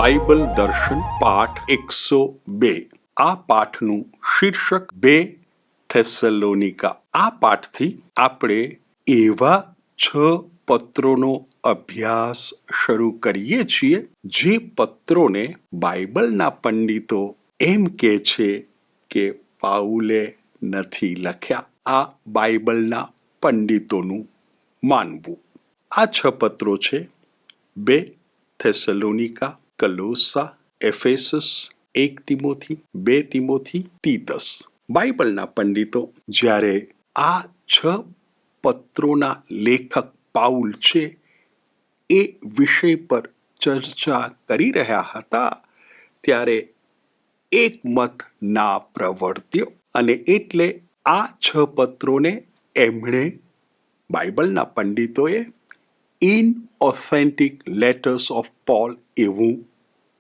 Bible દર્શન પાઠ 102. આ પાઠનું શીર્ષક 2 થેસલોનિકા. આ પાઠથી આપણે એવા 6 પત્રોનો અભ્યાસ શરૂ કરીએ છીએ જે પત્રોને બાઇબલના પંડિતો એમ કહે છે કે પાઉલે નથી લખ્યા. આ બાઇબલના પંડિતોનું માનવું. આ 6 પત્રો છે: 2 થેસલોનિકા, કલોસા, એફેસસ, 1 તિમોથી, 2 તિમોથી, તીતસ. બાઇબલના પંડિતો જ્યારે આ 6 પત્રોના લેખક પાઉલ છે એ વિષય પર ચર્ચા કરી રહ્યા હતા ત્યારે એક મત ના પ્રવર્ત્યો, અને એટલે આ 6 પત્રોને એમણે બાઇબલના પંડિતોએ ઇનઓથેન્ટિક લેટર્સ ઓફ પોલ એવું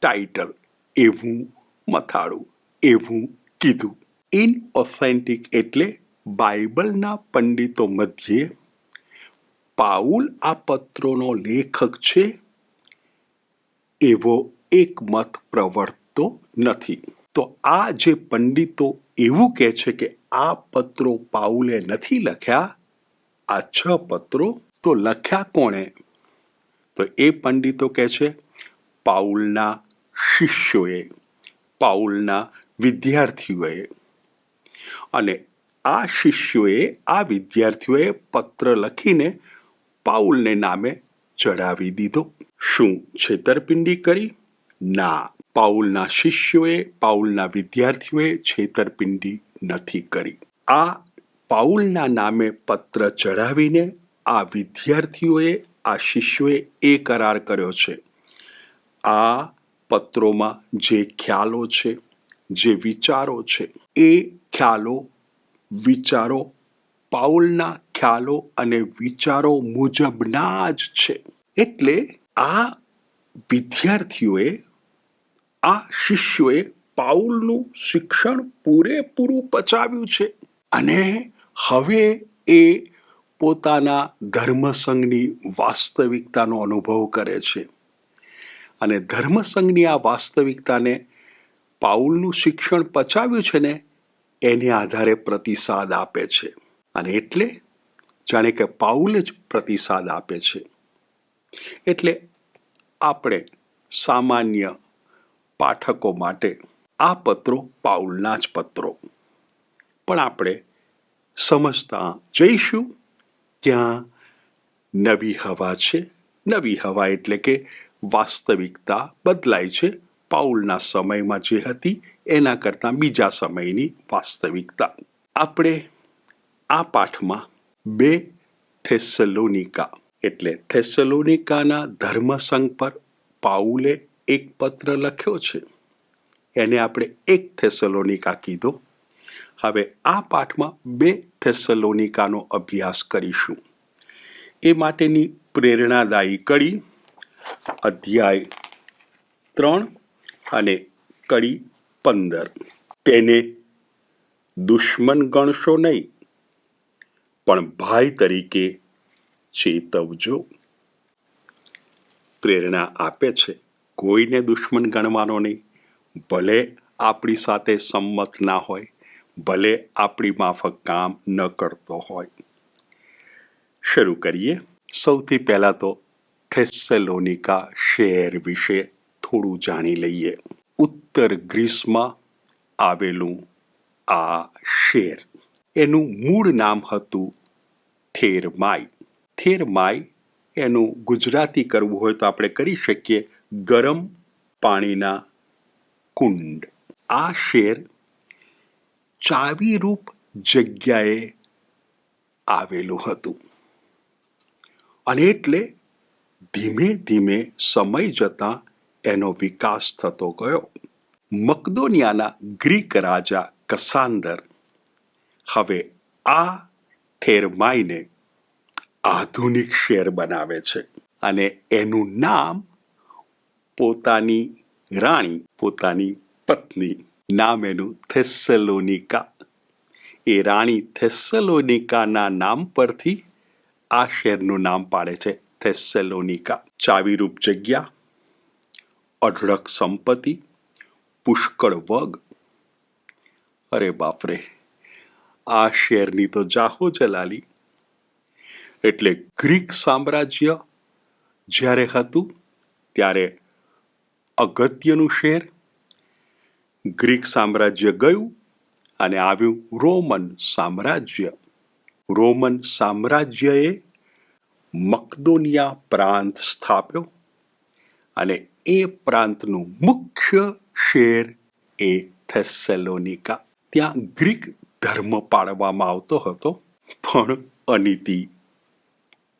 ટાઇટલ, એવું મથાળું, એવું કીધું. ઇનઓથેન્ટિક એટલે બાઇબલના પંડિતો મધ્યે પાઉલ આ પત્રોનો લેખક છે એવો એક મત પ્રવર્તતો નથી. તો આ જે પંડિતો એવું કહે છે કે આ પત્રો પાઉલે નથી લખ્યા, આ 6 પત્રો, તો લખ્યા કોણે? તો એ પંડિતો કહે છે પાઉલના શિષ્યોએ, પાઉલના વિદ્યાર્થીઓએ. અને આ શિષ્યોએ, આ વિદ્યાર્થીઓએ પત્ર લખીને પાઉલને નામે ચડાવી દીધો. શું છેતરપિંડી કરી? ના, પાઉલના શિષ્યોએ, પાઉલના વિદ્યાર્થીઓએ છેતરપિંડી નથી કરી. આ પાઉલના નામે પત્ર ચડાવીને આ વિદ્યાર્થીઓએ, આ શિષ્યોએ એ કરાર કર્યો છે, આ પત્રોમાં જે ખ્યાલો છે, જે વિચારો છે, એ ખ્યાલો, વિચારો પાઉલના ખ્યાલો અને વિચારો મુજબના જ છે. એટલે આ વિદ્યાર્થીઓએ, આ શિષ્યોએ પાઉલનું શિક્ષણ પૂરેપૂરું પચાવ્યું છે, અને હવે એ પોતાના ધર્મસંઘની વાસ્તવિકતાનો અનુભવ કરે છે. અને ધર્મસંઘની આ વાસ્તવિકતાને પાઉલનું શિક્ષણ પચાવ્યું છે ને એને આધારે પ્રતિસાદ આપે છે. અને એટલે જાણે કે પાઉલ જ પ્રતિસાદ આપે છે. એટલે આપણે સામાન્ય પાઠકો માટે આ પત્રો પાઉલના જ પત્રો. પણ આપણે સમજતા જઈશું ક્યાં નવી હવા છે. નવી હવા એટલે કે વાસ્તવિકતા બદલાય છે. પાઉલના સમયમાં જે હતી એના કરતાં બીજા સમયની વાસ્તવિકતા. આપણે આ પાઠમાં 2 થેસલોનિકા એટલે થેસલોનિકાના ધર્મસંઘ પર પાઉલે એક પત્ર લખ્યો છે, એને આપણે 1 થેસલોનિકા કીધો. હવે આ પાઠમાં 2 થેસલોનિકાનો અભ્યાસ કરીશું. એ માટેની પ્રેરણાદાયી કડી અધ્યાય 3 અને કડી 15. તેને દુશ્મન ગણશો નહીં, પણ ભાઈ તરીકે ચેતવજો. પ્રેરણા આપે છે કોઈને દુશ્મન ગણવાનો નહીં, ભલે આપણી સાથે સંમત ના હોય, ભલે આપણી માફક કામ ન કરતો હોય. શરૂ કરીએ. સૌથી પહેલા તો થેસલોનિકા શહેર વિશે થોડું જાણી લઈએ. ઉત્તર ગ્રીસમાં આવેલું આ શહેર, એનું મૂળ નામ હતું થેરમાઈ. થેરમાઈ એનું ગુજરાતી કરવું હોય તો આપણે કરી શકીએ ગરમ પાણીના કુંડ. આ શહેર ચાવીરૂપ જગ્યાએ આવેલું હતું, અને એટલે ધીમે ધીમે સમય જતાં એનો વિકાસ થતો ગયો. મકદોનિયાના ગ્રીક રાજા કસાંદર હવે આ થેરમાઈને આધુનિક શહેર બનાવે છે, અને એનું નામ પોતાની રાણી, પોતાની પત્ની, નામ એનું થેસલોનિકા. એ રાણી થેસલોનિકાના નામ પરથી આ શહેરનું નામ પાડે છે થેસલોનિકા. ચાવીરૂપ જગ્યા, અઢળક સંપત્તિ, પુષ્કળ વગ. અરે બાપરે, આ શેરની તો જાહો જલાલી. એટલે ગ્રીક સામ્રાજ્ય જ્યારે હતું ત્યારે અગત્યનું શેર. ગ્રીક સામ્રાજ્ય ગયું અને આવ્યું રોમન સામ્રાજ્ય. રોમન સામ્રાજ્યએ મકદોનિયા પ્રાંત સ્થાપ્યો અને એ પ્રાંતનું મુખ્ય શહેર એ થેસેલોનિકા. ત્યાં ગ્રીક ધર્મ પાળવામાં આવતો હતો, પણ અનીતિ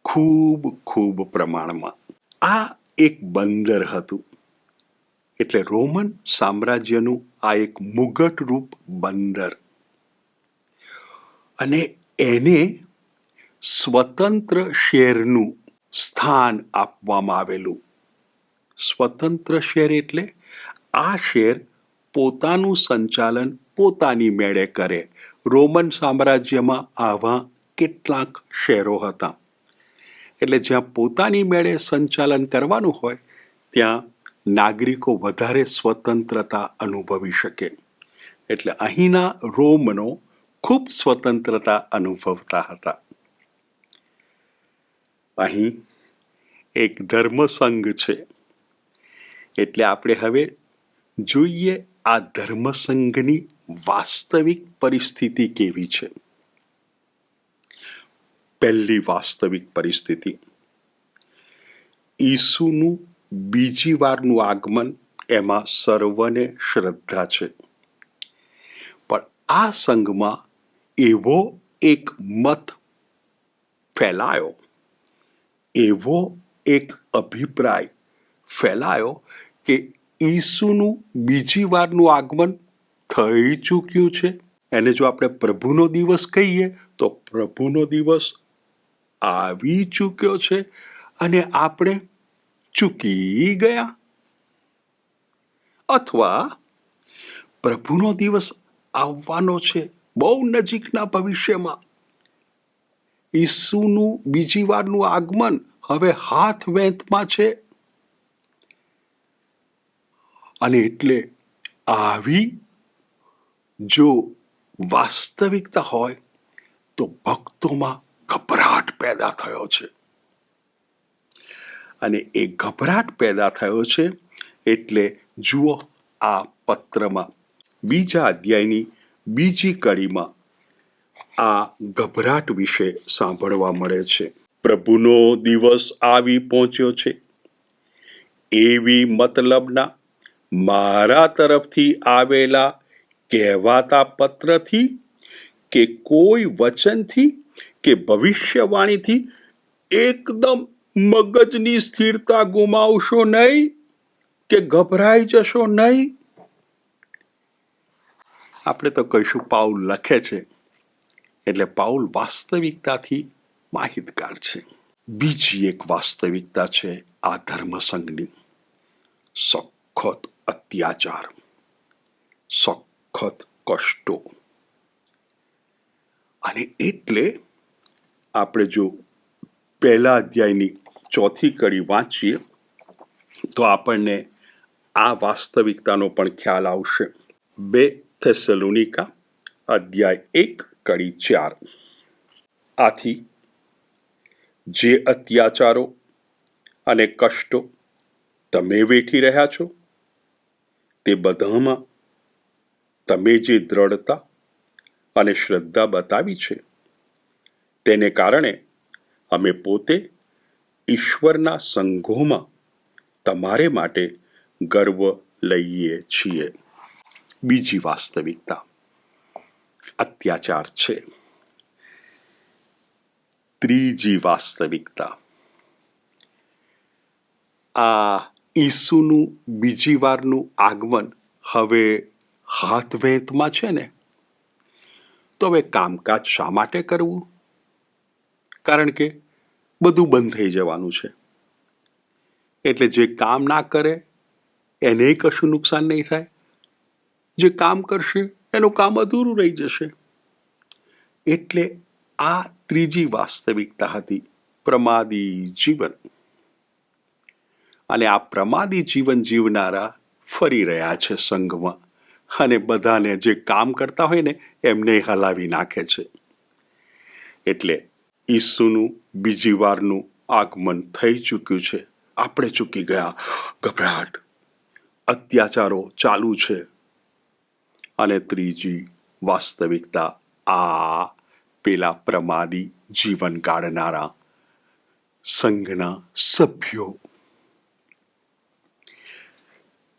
ખૂબ ખૂબ પ્રમાણમાં. આ એક બંદર હતું, એટલે રોમન સામ્રાજ્યનું આ એક મુગટરૂપ બંદર, અને એને સ્વતંત્ર શહેરનું સ્થાન આપવામાં આવેલું. સ્વતંત્ર શહેર એટલે આ શહેર પોતાનું સંચાલન પોતાની મેળે કરે. રોમન સામ્રાજ્યમાં આવા કેટલાક શહેરો હતા, એટલે જ્યાં પોતાની મેળે સંચાલન કરવાનું હોય ત્યાં નાગરિકો વધારે સ્વતંત્રતા અનુભવી શકે. એટલે અહીંના રોમનો ખૂબ સ્વતંત્રતા અનુભવતા હતા. અહીં એક ધર્મસંઘ છે, એટલે આપણે હવે જોઈએ આ ધર્મસંઘની વાસ્તવિક પરિસ્થિતિ કેવી છે. પહેલી વાસ્તવિક પરિસ્થિતિ, ઈસુનું બીજી વારનું આગમન, એમાં સર્વને શ્રદ્ધા છે. પણ આ સંઘમાં એવો એક મત ફેલાયો, એવો એક અભિપ્રાય ફેલાયો કે ઈસુનું બીજી વારનું આગમન થઈ ચૂક્યું છે. એને જો આપણે પ્રભુનો દિવસ કહીએ તો પ્રભુનો દિવસ આવી ચૂક્યો છે અને આપણે ચૂકી ગયા. અથવા પ્રભુનો દિવસ આવવાનો છે બહુ નજીકના ભવિષ્યમાં. ઈસુનું બીજી વારનું આગમન હવે હાથ વેંતમાં છે. અને એટલે આવી જો વાસ્તવિકતા હોય તો ભક્તોમાં ગભરાટ પેદા થયો છે. અને એ ગભરાટ પેદા થયો છે એટલે જુઓ આ પત્રમાં બીજા અધ્યાયની બીજી કડીમાં આ ગભરાટ વિશે સાંભળવા મળે છે. પ્રભુનો દિવસ આવી પહોંચ્યો છે એવી મતલબના મારા તરફથી આવેલા કહેવાતા પત્રથી કે કોઈ વચનથી કે ભવિષ્યવાણીથી એકદમ મગજની સ્થિરતા ગુમાવશો નહીં કે ગભરાઈ જશો નહીં. આપણે તો કહીશું પાઉલ લખે છે, એટલે પાઉલ વાસ્તવિકતાથી માહિતગાર છે. બીજી એક વાસ્તવિકતા છે આ ધર્મસંઘની, સખત અત્યાચાર, સખત કષ્ટો. અને એટલે આપણે જો પહેલા અધ્યાયની ચોથી કડી વાંચીએ તો આપણને આ વાસ્તવિકતાનો પણ ખ્યાલ આવશે. 2 થેસલોનિકા અધ્યાય 1 કડી 4. આથી જે અત્યાચારો અને કષ્ટો તમે વેઠી રહ્યા છો તે બધામાં તમે જે દ્રઢતા અને શ્રદ્ધા બતાવી છે તેને કારણે અમે પોતે ઈશ્વરના સંઘોમાં તમારે માટે ગર્વ લઈએ છીએ. બીજી વાસ્તવિકતા અત્યાચાર છે. ત્રીજી વાસ્તવિકતા, આ ઈસુનું બીજી વારનું આગમન હવે હાથ વેંતમાં છે ને, તો હવે કામકાજ શા માટે કરવું? કારણ કે બધું બંધ થઈ જવાનું છે. એટલે જે કામ ના કરે એને કશું નુકસાન નહીં થાય, જે કામ કરશે એનું કામ અધૂરું રહી જશે. એટલે આ ત્રીજી વાસ્તવિકતા હતી, પ્રમાદી જીવન. અને આ પ્રમાદી જીવન જીવનારા ફરી રહ્યા છે સંઘમાં, અને બધાને જે કામ કરતા હોય ને એમને હલાવી નાખે છે. એટલે ઈસુનું બીજી વારનું આગમન થઈ ચૂક્યું છે. આપણે ચૂકી ગયા. ગભરાટ, અત્યાચારો ચાલુ છે. અને ત્રીજી વાસ્તવિકતા, આ પેલા પ્રમાદી જીવન ગાળનારા સંઘના સભ્યો.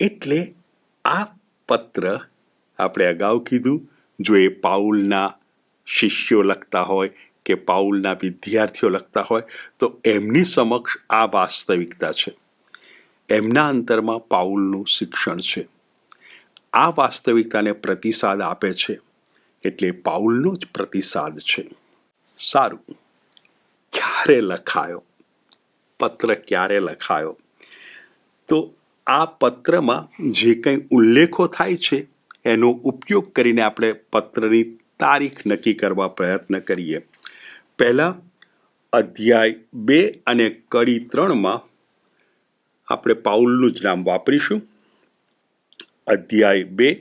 એટલે આ પત્ર આપણે અગાઉ કીધું, જો એ પાઉલના શિષ્યો લખતા હોય કે પાઉલના વિદ્યાર્થીઓ લખતા હોય તો એમની સમક્ષ આ વાસ્તવિકતા છે. એમના અંતરમાં પાઉલનું શિક્ષણ છે. આ વાસ્તવિકતાને પ્રતિસાદ આપે છે. એટલે પાઉલનો જ પ્રતિસાદ છે. સારું, ક્યારે લખાયો પત્ર? ક્યારે લખાયો? તો આ પત્રમાં જે કંઈ ઉલ્લેખો થાય છે એનો ઉપયોગ કરીને આપણે પત્રની તારીખ નક્કી કરવા પ્રયત્ન કરીએ. પહેલા અધ્યાય 2 અને કડી 3 આપણે પાઉલનું જ નામ વાપરીશું. અધ્યાય 2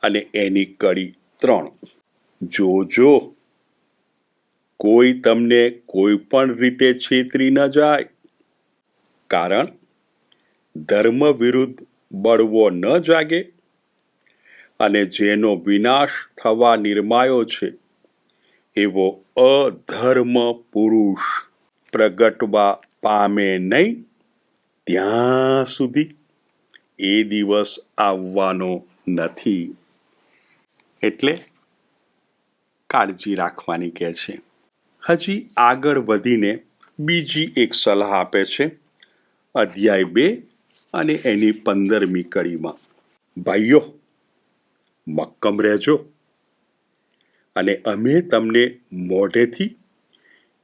અને એની કડી 3. જોજો કોઈ તમને કોઈ પણ રીતે છેતરી ન જાય, કારણ ધર્મ વિરુદ્ધ બળવો ન જાગે, અને જેનો વિનાશ થવા નિર્માયો છે એવો અધર્મ પુરુષ પ્રગટવા પામે નહીં, ત્યાં સુધી એ દિવસ આવવાનો નથી. એટલે કાળજી રાખવાની કહે છે. હજી આગળ વધીને બીજી એક સલાહ આપે છે અધ્યાય 2 અને એની 15મી કડીમાં. ભાઈઓ, મક્કમ રહેજો, અને અમે તમને મોઢેથી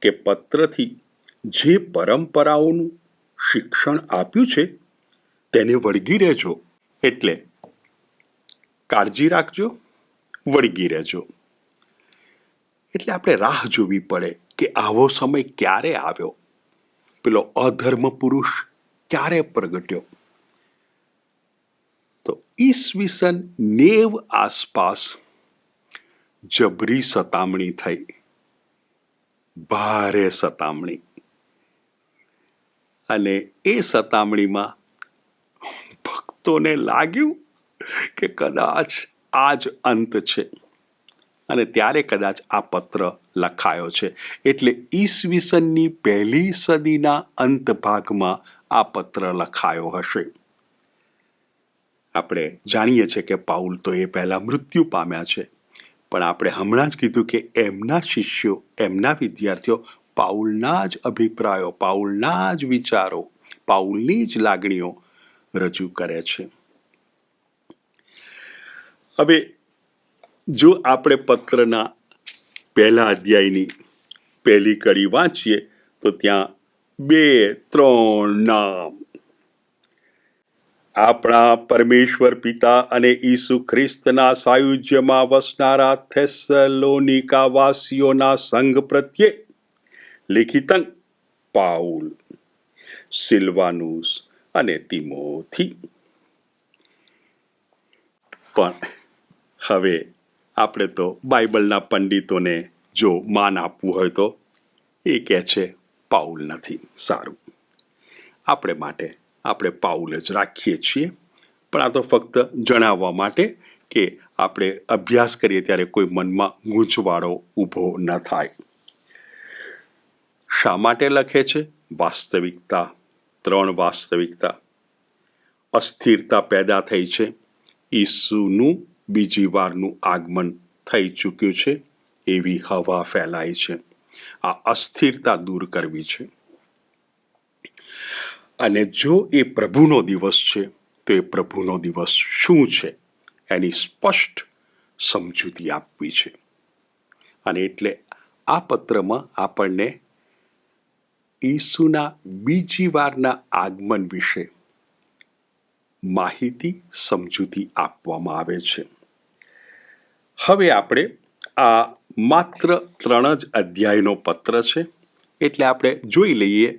કે પત્રથી જે પરંપરાઓનું શિક્ષણ આપ્યું છે તેને વળગી રહેજો. એટલે કાળજી રાખજો, વળગી રહેજો. એટલે આપણે રાહ જોવી પડે કે આવો સમય ક્યારે આવ્યો, પેલો અધર્મ પુરુષ ક્યારે પ્રગટ્યો. તો ઈસવીસન 90 આસપાસ જબરી સતામણી થઈ, ભારે સતામણી. અને એ સતામણીમાં ભક્તોને લાગ્યું કે કદાચ આ જ અંત છે, અને ત્યારે કદાચ આ પત્ર લખાયો છે. એટલે ઈસવીસનની 1લી સદીના અંત ભાગમાં આ પત્ર લખાયો હશે. આપણે જાણીએ છીએ કે પાઉલ તો એ પહેલા મૃત્યુ પામ્યા છે, પણ આપણે હમણાં જ કીધું કે એમના શિષ્યો, એમના વિદ્યાર્થીઓ પાઉલના જ અભિપ્રાયો, પાઉલના જ વિચારો, પાઉલની જ લાગણીઓ રજૂ કરે છે. હવે જો આપણે પત્રના પહેલા અધ્યાયની 1લી કડી વાંચીએ તો ત્યાં 2-3 નામ, આપણા પરમેશ્વર પિતા અને ઈસુ ખ્રિસ્તના સાયુજ્યમાં વસનારા થેસલોનિકા વાસીઓના સંઘ પ્રત્યે લિખિતં પાઉલ, સિલ્વાનુસ અને તિમોથી. પણ હવે આપણે તો બાઇબલના પંડિતોને જો માન આપવું હોય તો એ કહે છે પાઉલ નથી. સારું, આપણે પાઉલ જ રાખીએ છીએ. પણ આ તો ફક્ત જણાવવા માટે કે આપણે અભ્યાસ કરીએ ત્યારે કોઈ મનમાં ગૂંચવાડો ઊભો ન થાય. શા માટે લખે છે? વાસ્તવિકતા, 3 વાસ્તવિકતા. અસ્થિરતા પેદા થઈ છે. ઈસુનું બીજી વારનું આગમન થઈ ચૂક્યું છે એવી હવા ફેલાય છે. આ અસ્થિરતા દૂર કરવી છે. અને જો એ પ્રભુનો દિવસ છે તો એ પ્રભુનો દિવસ શું છે એની સ્પષ્ટ સમજૂતી આપવી છે. અને એટલે આ પત્રમાં આપણને ઈસુના બીજી વારના આગમન વિશે માહિતી, સમજૂતી આપવામાં આવે છે. હવે આપણે આ માત્ર 3 જ અધ્યાયનો પત્ર છે, એટલે આપણે જોઈ લઈએ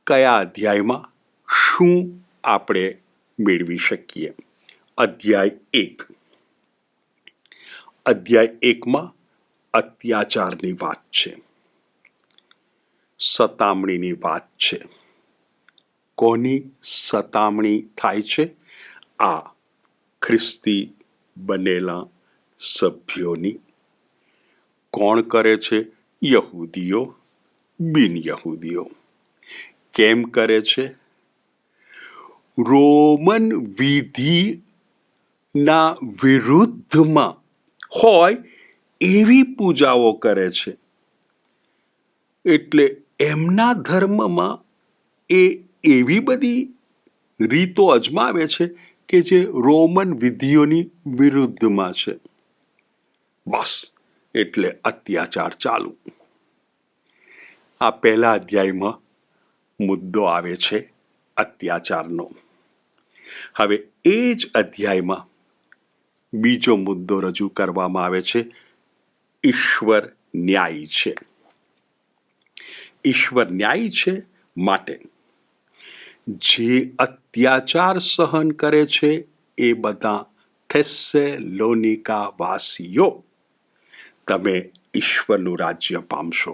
કયા અધ્યાયમાં શું આપણે મેળવી શકીએ? અધ્યાય 1માં અત્યાચારની વાત છે, સતામણીની વાત છે. કોની સતામણી થાય છે? આ ખ્રિસ્તી બનેલા સભ્યોની. કોણ કરે છે? યહૂદીઓ, બિન યહૂદીઓ. કેમ કરે છે? રોમન વિધિના વિરુદ્ધમાં હોય એવી પૂજાઓ કરે છે. એટલે એમના ધર્મમાં એ એવી બધી રીતો અજમાવે છે કે જે રોમન વિધિઓની વિરુદ્ધમાં છે. બસ, એટલે અત્યાચાર ચાલુ. આ પહેલા અધ્યાયમાં મુદ્દો આવે છે અત્યાચારનો. હવે એ જ અધ્યાયમાં બીજો મુદ્દો રજૂ કરવામાં આવે છે. ઈશ્વર ન્યાયી છે. ઈશ્વર ન્યાયી છે માટે જે અત્યાચાર સહન કરે છે એ બધા થેસ્સલોનિકા વાસીઓ, તમે ઈશ્વરનું રાજ્ય પામશો.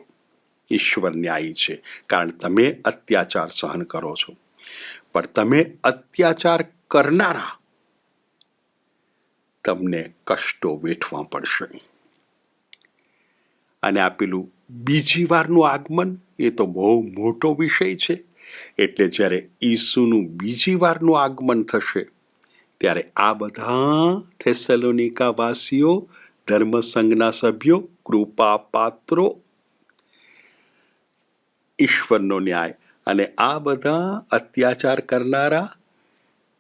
ઈશ્વર ન્યાયી છે કારણ તમે અત્યાચાર સહન કરો છો, પણ તમે અત્યાચાર કરનારા, તમને કષ્ટો વેઠવા પડશે. અને આપેલું બીજી વારનું આગમન એ તો બહુ મોટો વિષય છે. એટલે જ્યારે ઈસુનું બીજી વારનું આગમન થશે ત્યારે આ બધા થેસલોનિકા વાસીઓ, ધર્મસંઘના સભ્યો, કૃપા પાત્રો, ઈશ્વરનો ન્યાય અને આ બધા અત્યાચાર કરનારા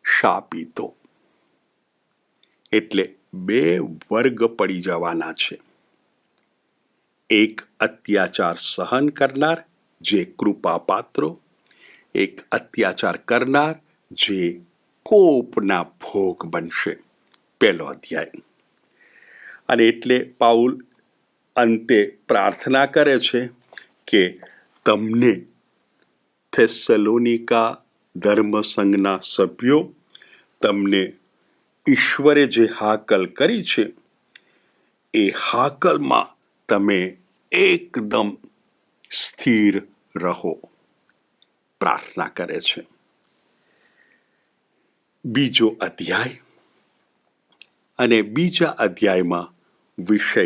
શાપિતો, એટલે બે વર્ગ પડી જવાના છે. એક અત્યાચાર સહન કરનાર જે કૃપા પાત્રો, એક અત્યાચાર કરનાર જે કોપના ભોગ બનશે. પહેલો અધ્યાય. અને એટલે પાઉલ અંતે પ્રાર્થના કરે છે કે તમને થેસ્સલોનિકા ધર્મસંઘના સભ્યો, તમને ઈશ્વરે જે હાકલ કરી છે એ હાકલમાં તમે એકદમ સ્થિર રહો. પ્રાર્થના કરે છે. બીજો અધ્યાય અને બીજા અધ્યાયમાં વિષય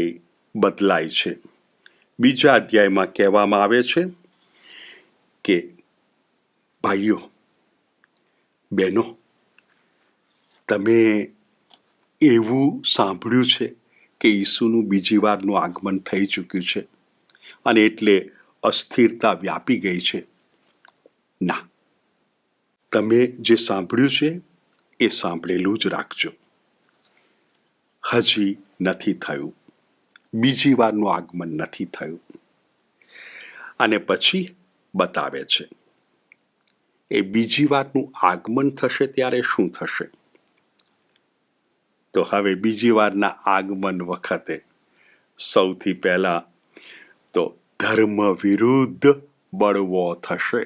બદલાય છે. બીજા અધ્યાયમાં કહેવામાં આવે છે કે ભાઈઓ બહેનો, તમે એવું સાંભળ્યું છે કે ઈસુનું બીજી વારનું આગમન થઈ ચૂક્યું છે અને એટલે અસ્થિરતા વ્યાપી ગઈ છે. ના, તમે જે સાંભળ્યું છે એ સાંભળેલું જ રાખજો. હજી નથી થયું, બીજી વારનું આગમન નથી થયું. અને પછી બતાવે છે એ બીજી વારનું આગમન થશે ત્યારે શું થશે. તો હવે બીજી વારના આગમન વખતે સૌથી પહેલા તો ધર્મ વિરુદ્ધ બળવો થશે.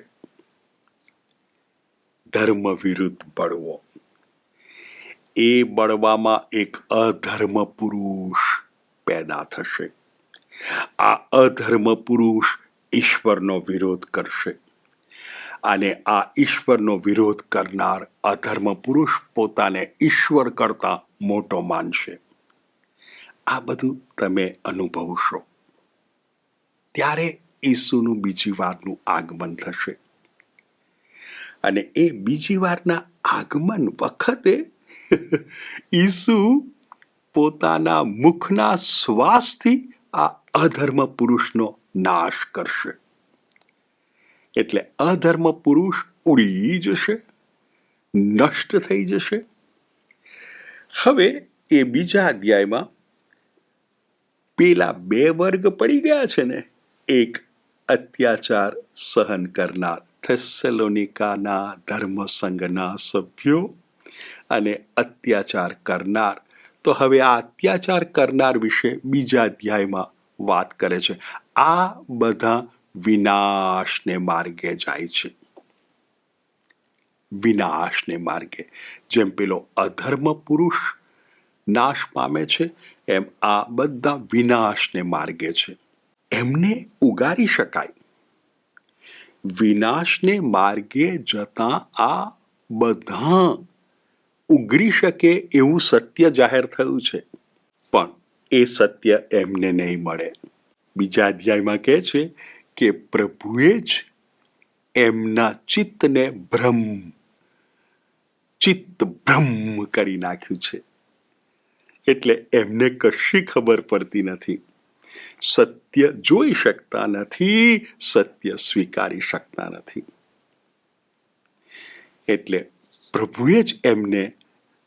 ધર્મ વિરુદ્ધ બળવો. એ બળવામાં એક અધર્મ પુરુષ પેદા થશે. આ અધર્મ પુરુષ ઈશ્વરનો વિરોધ કરશે અને આ ઈશ્વરનો વિરોધ કરનાર અધર્મ પુરુષ પોતાને ઈશ્વર કરતા મોટો માનશે. આ બધું તમે અનુભવશો. ત્યારે ઈસુનું બીજી વારનું આગમન થશે. અને એ બીજી વારના આગમન વખતે ઈસુ પોતાના મુખના શ્વાસથી આ અધર્મ પુરુષનો નાશ કરશે. એટલે અધર્મ પુરુષ ઉડી જશે, નષ્ટ થઈ જશે. હવે એ બીજા અધ્યાયમાં પેલા બે વર્ગ પડી ગયા છે ને, એક અત્યાચાર સહન કરનાર થેસ્સલોનિકાના ધર્મસંઘના સભ્યો અને અત્યાચાર કરનાર. તો હવે આ અત્યાચાર કરનાર વિશે બીજા અધ્યાયમાં વાત કરે છે. આ બધા વિનાશને માર્ગે જાય છે. વિનાશને માર્ગે. જેમ પેલો અધર્મ પુરુષ નાશ પામે છે, એમ આ બધા વિનાશને માર્ગે છે. એમને ઉગારી શકાય. વિનાશને માર્ગે જતા આ બધા ઉગરી શકે એવું સત્ય જાહેર થયું છે, પણ એ સત્ય એમને નહીં મળે. બીજા અધ્યાયમાં કહે છે કે પ્રભુએ જ એમના ચિત્તને ભ્રમ કરી નાખ્યું છે. એટલે એમને કશી ખબર પડતી નથી. સત્ય જોઈ શકતા નથી, સત્ય સ્વીકારી શકતા નથી. એટલે પ્રભુએ જ એમને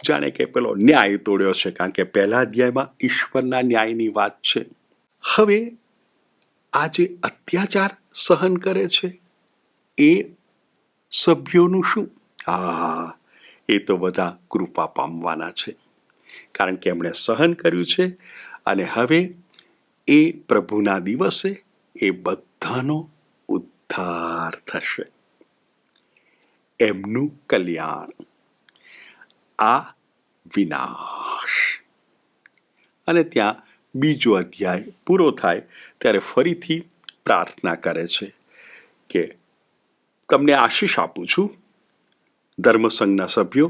જાણે કે પેલો ન્યાય તોડ્યો છે, કારણ કે પહેલા અધ્યાયમાં ઈશ્વરના ન્યાયની વાત છે. હવે આ જે અત્યાચાર સહન કરે છે એ સભ્યોનું શું? એ તો બધા કૃપા પામવાના છે, કારણ કે એમણે સહન કર્યું છે અને હવે એ પ્રભુના દિવસે એ બધાનો ઉદ્ધાર થશે. એમનું કલ્યાણ. આ વિનાશ. અને ત્યાં બીજો અધ્યાય પૂરો થાય ત્યારે ફરીથી પ્રાર્થના કરે છે કે તમને આશીષ આપું છું ધર્મસંઘના સભ્યો,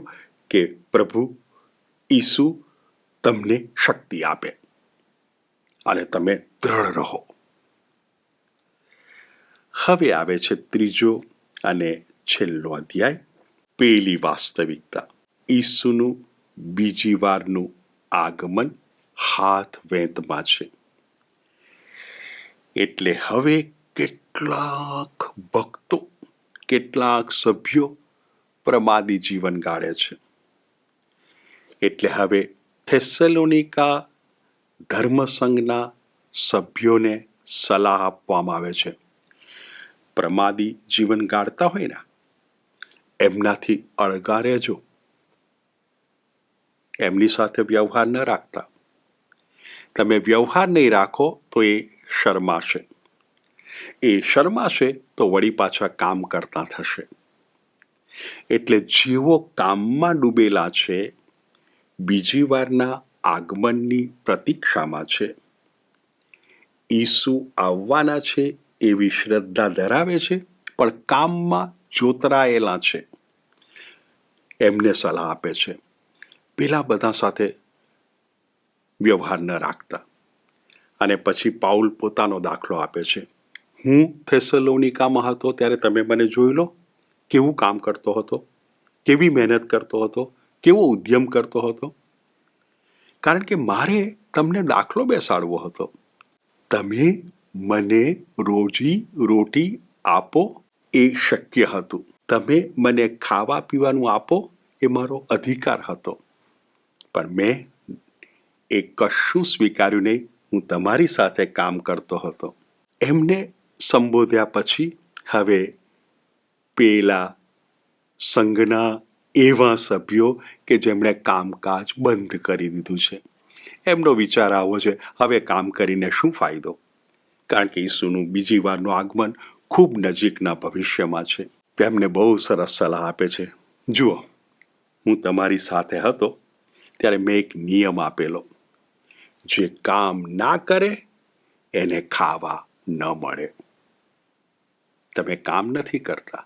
કે પ્રભુ ઈસુ તમને શક્તિ આપે અને તમે દ્રઢ રહો. હવે આવે છે ત્રીજો અને છેલ્લો અધ્યાય, પેલી વાસ્તવિકતા. ઈસુનું બીજી વારનું આગમન હાથ વેંતમાં છે. એટલે હવે કેટલાક ભક્તો, કેટલાક સભ્યો પ્રમાદી જીવન ગાળે છે. એટલે હવે થેસલોનિકા ધર્મસંઘના સભ્યોને સલાહ આપવામાં આવે છે. પ્રમાદી જીવન ગાળતા હોય ને, એમનાથી અળગા રહેજો. એમની સાથે વ્યવહાર ન રાખતા. તમે વ્યવહાર નહીં રાખો તો એ શરમાશે. એ શરમાશે તો વળી પાછા કામ કરતા થશે. એટલે જેઓ કામમાં ડૂબેલા છે, બીજી વારના આગમનની પ્રતીક્ષામાં છે, ઈસુ આવવાના છે એવી શ્રદ્ધા ધરાવે છે, પણ કામમાં જોતરાયેલા છે, એમને સલાહ આપે છે પેલા બધા સાથે વ્યવહાર ન રાખતા. અને પછી પાઉલ પોતાનો દાખલો આપે છે. હું થેસલોનિકામાં હતો ત્યારે તમે મને જોઈ લો, કેવું કામ કરતો હતો, કેવી મહેનત કરતો હતો, કેવો ઉદ્યમ કરતો હતો. કારણ કે મારે તમને દાખલો બેસાડવો હતો. તમે મને રોજી રોટી આપો એ શક્ય હતું. તમે મને ખાવા પીવાનું આપો એ મારો અધિકાર હતો. પણ મેં એ કશું સ્વીકાર્યું નહીં. હું તમારી સાથે કામ કરતો હતો. એમને સંબોધ્યા પછી હવે પેલા સંઘના એવા સભ્યો કે જેમણે કામકાજ બંધ કરી દીધું છે, એમનો વિચાર આવો છે, હવે કામ કરીને શું ફાયદો? કારણ કે ઈસુનું બીજી વારનું આગમન ખૂબ નજીકના ભવિષ્યમાં છે. તેમને બહુ સરસ સલાહ આપે છે. જુઓ, હું તમારી સાથે હતો ત્યારે મેં એક નિયમ આપેલો, જે કામ ના કરે એને ખાવા ન મળે. તમે કામ નથી કરતા,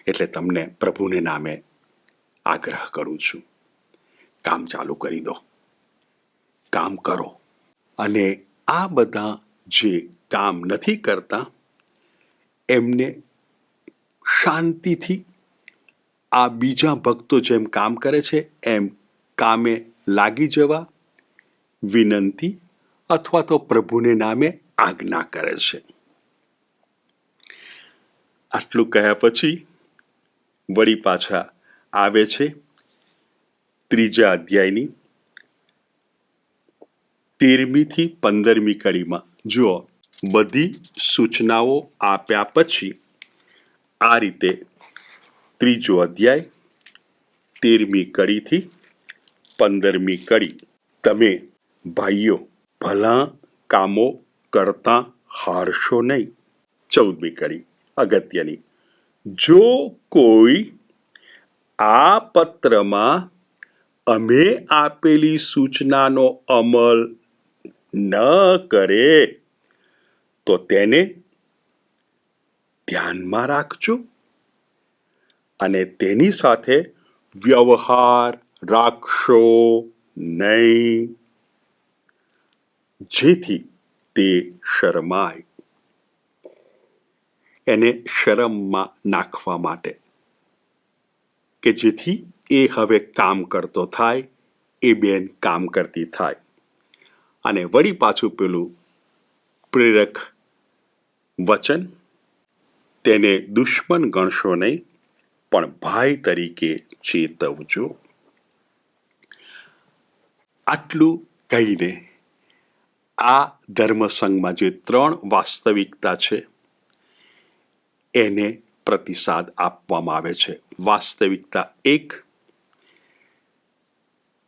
એટલે તમને પ્રભુને નામે આગ્રહ કરું છું, કામ ચાલુ કરી દો, કામ કરો. અને આ બધા જે કામ નથી કરતા એમને શાંતિથી આ બીજા ભક્તો જેમ કામ કરે છે એમ કામે લાગી જવા વિનંતી અથવા તો પ્રભુને નામે આજ્ઞા કરે છે. આટલું કહ્યા પછી વળી પાછા આવે છે ત્રીજા અધ્યાયની 13મી થી 15મી કડીમાં. જુઓ, બધી સૂચનાઓ આપ્યા પછી આ રીતે ત્રીજો અધ્યાય 13મી કડીથી 15મી કડી. તમે ભાઈઓ ભલા કામો કરતા હારશો નહીં. 14મી કડી અગત્યની. જો કોઈ આ પત્રમાં અમે આપેલી સૂચનાનો અમલ ન કરે તો તેને ધ્યાનમાં રાખજો અને તેની સાથે વ્યવહાર રાખશો નહીં, જેથી તે શરમાય. એને શરમમાં નાખવા માટે કે જેથી એ હવે કામ કરતો થાય, એ બેન કામ કરતી થાય. અને વળી પાછું પેલું પ્રેરક વચન, તેને દુશ્મન ગણશો નહીં પણ ભાઈ તરીકે ચેતવજો. આટલું કહીને આ ધર્મસંઘમાં જે 3 વાસ્તવિકતા છે એને પ્રતિસાદ આપવામાં આવે છે. વાસ્તવિકતા 1,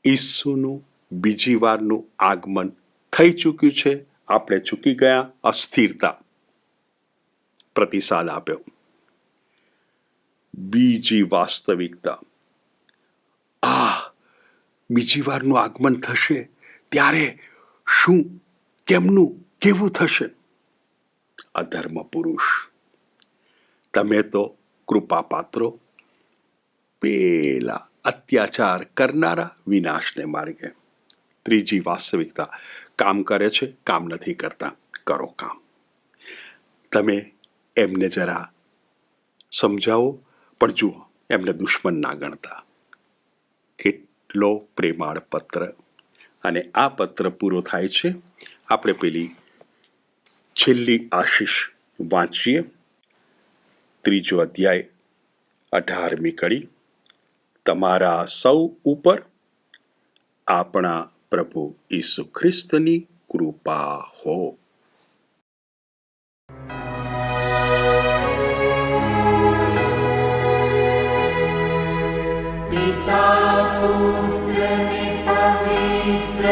ઈસુનું બીજી વારનું આગમન થઈ ચૂક્યું છે, આપણે ચૂકી ગયા, અસ્થિરતા. પ્રતિસાદ આપ્યો. બીજી વાસ્તવિકતા, બીજી વારનું આગમન થશે ત્યારે શું, કેમનું, કેવું થશે? અધર્મ પુરુષ, તમે તો કૃપા પાત્રો, પેલા અત્યાચાર કરનારા વિનાશને માર્ગે. ત્રીજી વાસ્તવિકતા, કામ કરે છે, કામ નથી કરતા, કરો કામ. તમે એમને જરા સમજાવો, પણ જુઓ એમને દુશ્મન ના ગણતા. કેટલો પ્રેમાળ પત્ર. અને આ પત્ર પૂરો થાય છે, આપણે પેલી છેલ્લી આશીષ વાંચીએ. 3 અધ્યાય 18મી કડી. તમારા સૌ ઉપર આપણા પ્રભુ ઈસુ ખ્રિસ્તની કૃપા હો. પિતા પુત્ર ને પવિત્ર